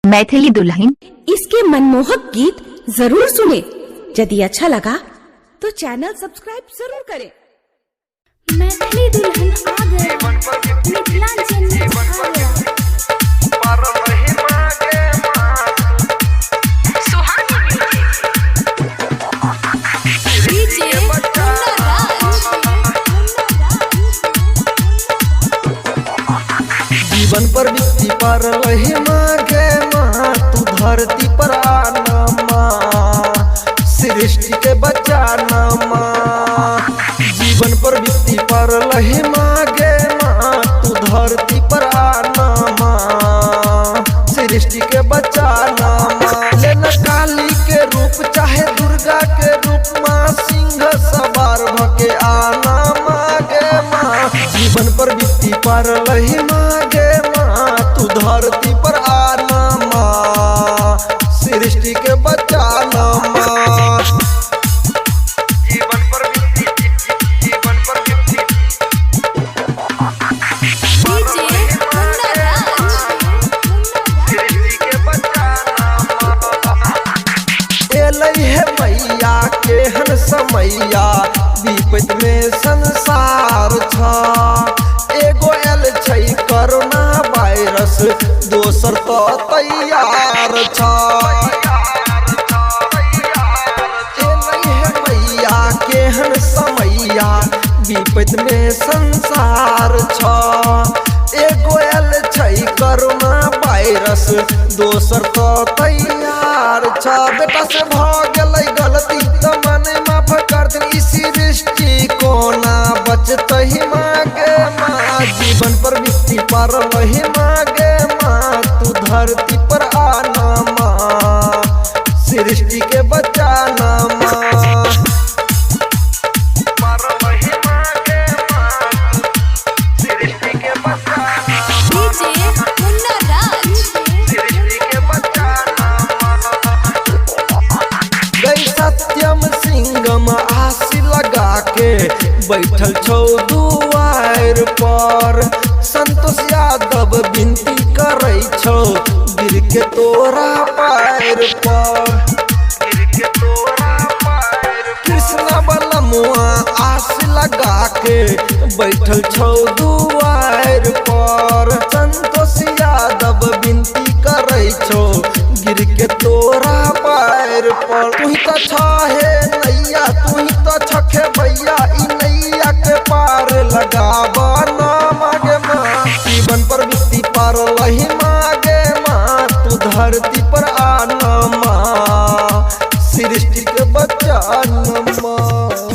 मैथिली दुल्हन इसके मनमोहक गीत जरूर सुने। यदि अच्छा लगा तो चैनल सब्सक्राइब जरूर करें। मैथिली दुल्हन आ गया, मिथिलांचल में आ गया। जीवन पर बीती पर रही मांगे माँ, तू धरती पर आना माँ, सृष्टि के बचाना माँ। जीवन पर बीती पर रही मांगे माँ, तू धरती पर आना माँ, सृष्टि के बचाना माँ। लेना काली के रूप चाहे दुर्गा के रूप माँ, सिंह सवार भके आना मांगे माँ। जीवन पर बीती पर रही मांगे माँ, तू धरती पर आना माँ, सृष्टि के बचाना माँ। जीवन पर बीती सृष्टि के बचाना माँ। एलै है मैया केहन समैया, विपद में संसार था। एगो एल छै कोरोना वायरस, दोसर तो तैयार था। एलै है मैया केहन समैया, विपद में संसार था। एगो एल छै कोरोना वायरस, दोसर तो तैयार था। बेटा से भ गेलै गलती त मने माफ कर दे, सृष्टि कोना बचतहि मांगे माँ। जीवन पर बीती पर रही मांगे माँ, तू धरती पर आना माँ, सृष्टि के बचाना माँ। सृष्टि के बचाना, सृष्टि के बचाना गई सत्यम सिंगम आशी लगा के बैठल छौ दुआर पर। संतोष यादव विनती करे छौ, गिर के तोरा पैर पर। कृष्ण बलमुआ आस लगा के बैठल छौ दुआर पर। संतोष यादव विनती करे छौ, गिर के तोरा पैर पर। तू ही तो छहे नैया, तू ही तो छखे भैया, ई नैया के पार लगावा ना मांगे माँ। जीवन पर बीती पार लही मांगे माँ, तू धरती पर आना माँ, सृष्टि के बचाना माँ।